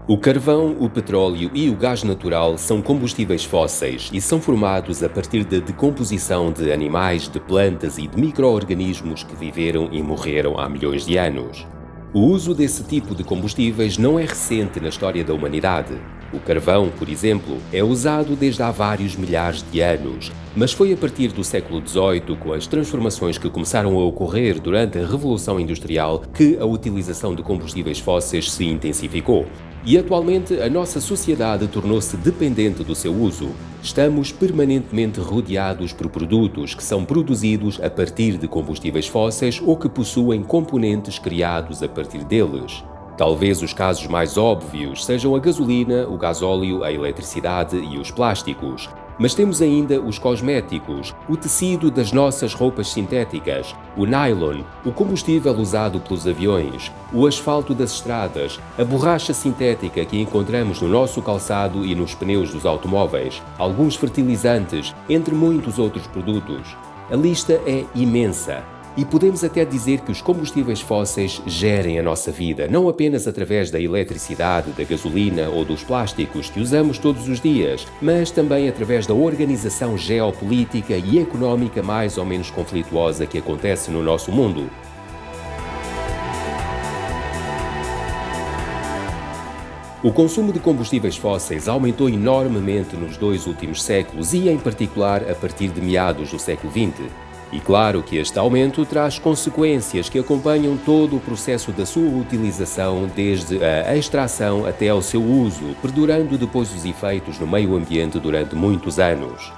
O carvão, o petróleo e o gás natural são combustíveis fósseis e são formados a partir da decomposição de animais, de plantas e de micro-organismos que viveram e morreram há milhões de anos. O uso desse tipo de combustíveis não é recente na história da humanidade. O carvão, por exemplo, é usado desde há vários milhares de anos, mas foi a partir do século XVIII, com as transformações que começaram a ocorrer durante a Revolução Industrial, que a utilização de combustíveis fósseis se intensificou. E atualmente a nossa sociedade tornou-se dependente do seu uso. Estamos permanentemente rodeados por produtos que são produzidos a partir de combustíveis fósseis ou que possuem componentes criados a partir deles. Talvez os casos mais óbvios sejam a gasolina, o gasóleo, a eletricidade e os plásticos. Mas temos ainda os cosméticos, o tecido das nossas roupas sintéticas, o nylon, o combustível usado pelos aviões, o asfalto das estradas, a borracha sintética que encontramos no nosso calçado e nos pneus dos automóveis, alguns fertilizantes, entre muitos outros produtos. A lista é imensa. E podemos até dizer que os combustíveis fósseis gerem a nossa vida, não apenas através da eletricidade, da gasolina ou dos plásticos que usamos todos os dias, mas também através da organização geopolítica e económica mais ou menos conflituosa que acontece no nosso mundo. O consumo de combustíveis fósseis aumentou enormemente nos 2 últimos séculos e, em particular, a partir de meados do século XX. E claro que este aumento traz consequências que acompanham todo o processo da sua utilização, desde a extração até ao seu uso, perdurando depois os efeitos no meio ambiente durante muitos anos.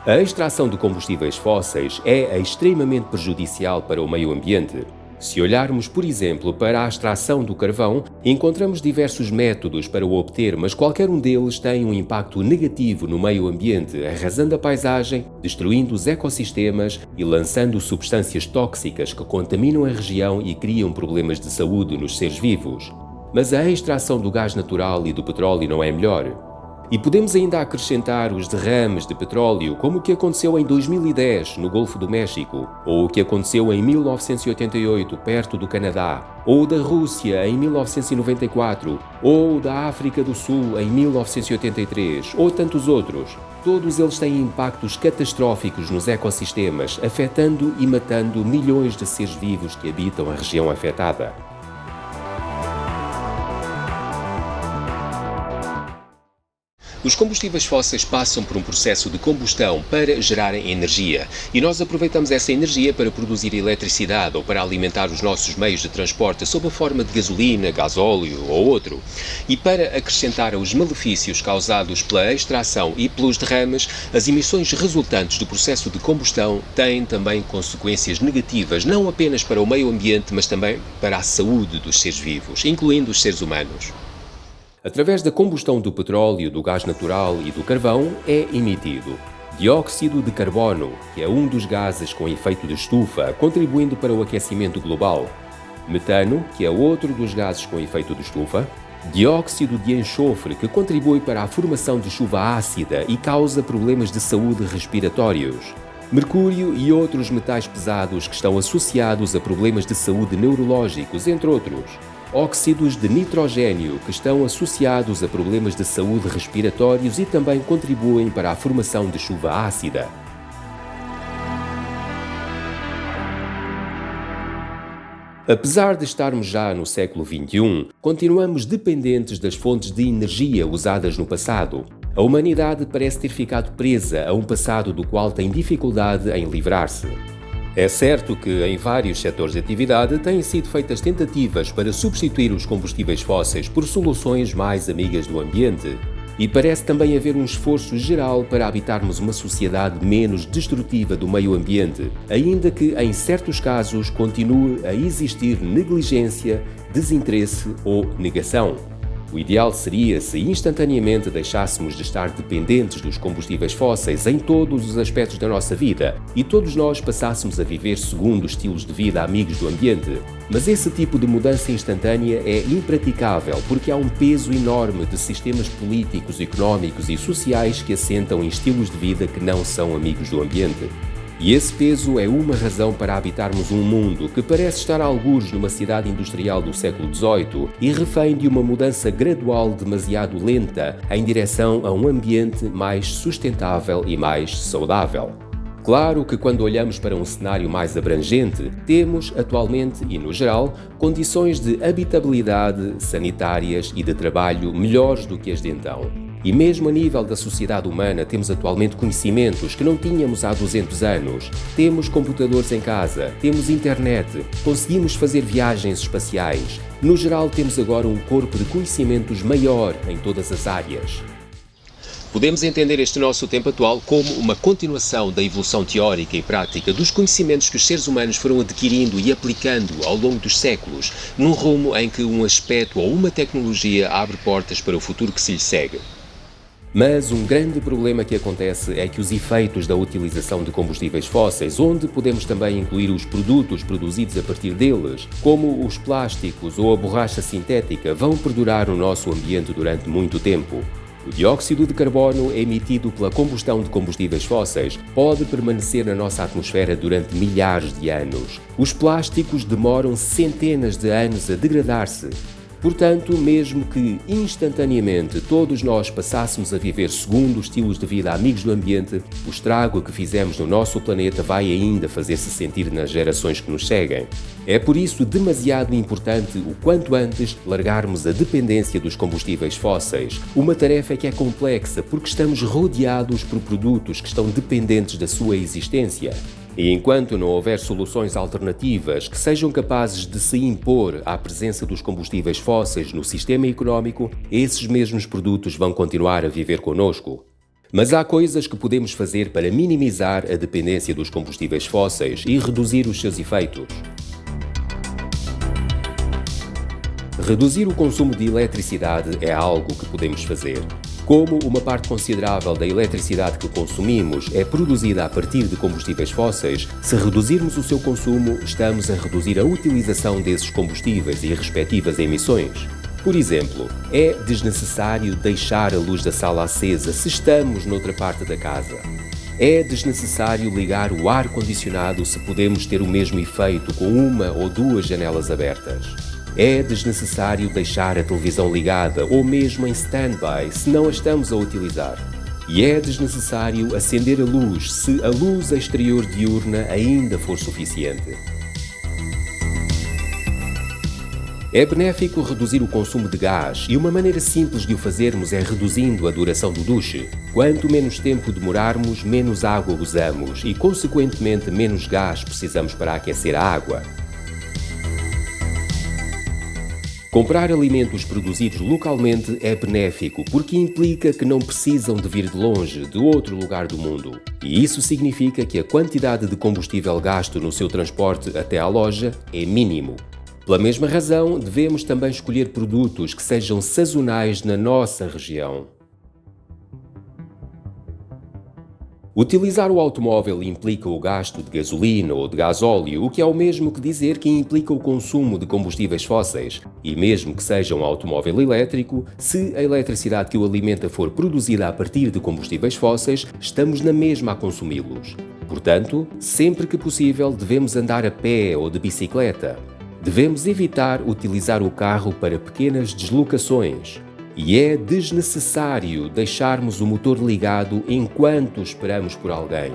A extração de combustíveis fósseis é extremamente prejudicial para o meio ambiente. Se olharmos, por exemplo, para a extração do carvão, encontramos diversos métodos para o obter, mas qualquer um deles tem um impacto negativo no meio ambiente, arrasando a paisagem, destruindo os ecossistemas e lançando substâncias tóxicas que contaminam a região e criam problemas de saúde nos seres vivos. Mas a extração do gás natural e do petróleo não é melhor. E podemos ainda acrescentar os derrames de petróleo, como o que aconteceu em 2010 no Golfo do México, ou o que aconteceu em 1988 perto do Canadá, ou da Rússia em 1994, ou da África do Sul em 1983, ou tantos outros. Todos eles têm impactos catastróficos nos ecossistemas, afetando e matando milhões de seres vivos que habitam a região afetada. Os combustíveis fósseis passam por um processo de combustão para gerarem energia e nós aproveitamos essa energia para produzir eletricidade ou para alimentar os nossos meios de transporte sob a forma de gasolina, gasóleo ou outro. E para acrescentar aos malefícios causados pela extração e pelos derrames, as emissões resultantes do processo de combustão têm também consequências negativas, não apenas para o meio ambiente, mas também para a saúde dos seres vivos, incluindo os seres humanos. Através da combustão do petróleo, do gás natural e do carvão é emitido dióxido de carbono, que é um dos gases com efeito de estufa, contribuindo para o aquecimento global, metano, que é outro dos gases com efeito de estufa, dióxido de enxofre, que contribui para a formação de chuva ácida e causa problemas de saúde respiratórios, mercúrio e outros metais pesados que estão associados a problemas de saúde neurológicos, entre outros. Óxidos de nitrogênio, que estão associados a problemas de saúde respiratórios e também contribuem para a formação de chuva ácida. Apesar de estarmos já no século XXI, continuamos dependentes das fontes de energia usadas no passado. A humanidade parece ter ficado presa a um passado do qual tem dificuldade em livrar-se. É certo que em vários setores de atividade têm sido feitas tentativas para substituir os combustíveis fósseis por soluções mais amigas do ambiente. E parece também haver um esforço geral para habitarmos uma sociedade menos destrutiva do meio ambiente, ainda que em certos casos continue a existir negligência, desinteresse ou negação. O ideal seria se instantaneamente deixássemos de estar dependentes dos combustíveis fósseis em todos os aspectos da nossa vida e todos nós passássemos a viver segundo estilos de vida amigos do ambiente. Mas esse tipo de mudança instantânea é impraticável porque há um peso enorme de sistemas políticos, económicos e sociais que assentam em estilos de vida que não são amigos do ambiente. E esse peso é uma razão para habitarmos um mundo que parece estar a algures numa cidade industrial do século XVIII e refém de uma mudança gradual demasiado lenta em direção a um ambiente mais sustentável e mais saudável. Claro que quando olhamos para um cenário mais abrangente, temos atualmente e no geral condições de habitabilidade, sanitárias e de trabalho melhores do que as de então. E mesmo a nível da sociedade humana temos atualmente conhecimentos que não tínhamos há 200 anos. Temos computadores em casa, temos internet, conseguimos fazer viagens espaciais. No geral temos agora um corpo de conhecimentos maior em todas as áreas. Podemos entender este nosso tempo atual como uma continuação da evolução teórica e prática dos conhecimentos que os seres humanos foram adquirindo e aplicando ao longo dos séculos, num rumo em que um aspecto ou uma tecnologia abre portas para o futuro que se lhe segue. Mas um grande problema que acontece é que os efeitos da utilização de combustíveis fósseis, onde podemos também incluir os produtos produzidos a partir deles, como os plásticos ou a borracha sintética, vão perdurar no nosso ambiente durante muito tempo. O dióxido de carbono emitido pela combustão de combustíveis fósseis pode permanecer na nossa atmosfera durante milhares de anos. Os plásticos demoram centenas de anos a degradar-se. Portanto, mesmo que instantaneamente todos nós passássemos a viver segundo os estilos de vida amigos do ambiente, o estrago que fizemos no nosso planeta vai ainda fazer-se sentir nas gerações que nos seguem. É por isso demasiado importante o quanto antes largarmos a dependência dos combustíveis fósseis, uma tarefa que é complexa porque estamos rodeados por produtos que estão dependentes da sua existência. E enquanto não houver soluções alternativas que sejam capazes de se impor à presença dos combustíveis fósseis no sistema económico, esses mesmos produtos vão continuar a viver connosco. Mas há coisas que podemos fazer para minimizar a dependência dos combustíveis fósseis e reduzir os seus efeitos. Reduzir o consumo de eletricidade é algo que podemos fazer. Como uma parte considerável da eletricidade que consumimos é produzida a partir de combustíveis fósseis, se reduzirmos o seu consumo, estamos a reduzir a utilização desses combustíveis e respectivas emissões. Por exemplo, é desnecessário deixar a luz da sala acesa se estamos noutra parte da casa. É desnecessário ligar o ar-condicionado se podemos ter o mesmo efeito com uma ou duas janelas abertas. É desnecessário deixar a televisão ligada ou mesmo em stand-by se não a estamos a utilizar. E é desnecessário acender a luz se a luz exterior diurna ainda for suficiente. É benéfico reduzir o consumo de gás e uma maneira simples de o fazermos é reduzindo a duração do duche. Quanto menos tempo demorarmos, menos água usamos e, consequentemente, menos gás precisamos para aquecer a água. Comprar alimentos produzidos localmente é benéfico porque implica que não precisam de vir de longe, de outro lugar do mundo. E isso significa que a quantidade de combustível gasto no seu transporte até à loja é mínimo. Pela mesma razão, devemos também escolher produtos que sejam sazonais na nossa região. Utilizar o automóvel implica o gasto de gasolina ou de gasóleo, o que é o mesmo que dizer que implica o consumo de combustíveis fósseis. E mesmo que seja um automóvel elétrico, se a eletricidade que o alimenta for produzida a partir de combustíveis fósseis, estamos na mesma a consumi-los. Portanto, sempre que possível, devemos andar a pé ou de bicicleta. Devemos evitar utilizar o carro para pequenas deslocações. E é desnecessário deixarmos o motor ligado enquanto esperamos por alguém.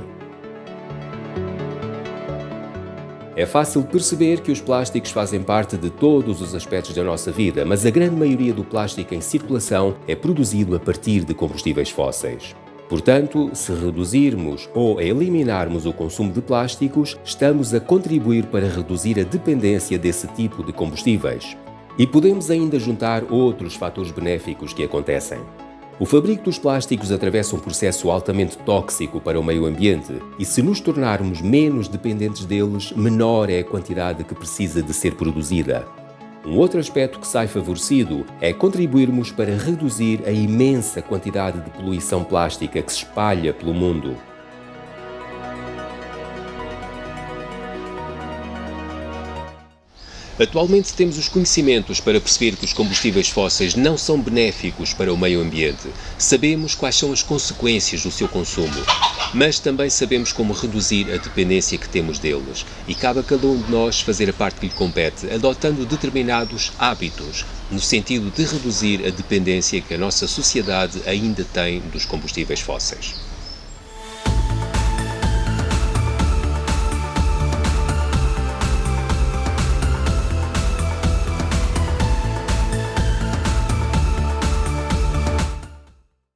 É fácil perceber que os plásticos fazem parte de todos os aspectos da nossa vida, mas a grande maioria do plástico em circulação é produzido a partir de combustíveis fósseis. Portanto, se reduzirmos ou eliminarmos o consumo de plásticos, estamos a contribuir para reduzir a dependência desse tipo de combustíveis. E podemos ainda juntar outros fatores benéficos que acontecem. O fabrico dos plásticos atravessa um processo altamente tóxico para o meio ambiente e se nos tornarmos menos dependentes deles, menor é a quantidade que precisa de ser produzida. Um outro aspecto que sai favorecido é contribuirmos para reduzir a imensa quantidade de poluição plástica que se espalha pelo mundo. Atualmente temos os conhecimentos para perceber que os combustíveis fósseis não são benéficos para o meio ambiente. Sabemos quais são as consequências do seu consumo, mas também sabemos como reduzir a dependência que temos deles. E cabe a cada um de nós fazer a parte que lhe compete, adotando determinados hábitos, no sentido de reduzir a dependência que a nossa sociedade ainda tem dos combustíveis fósseis.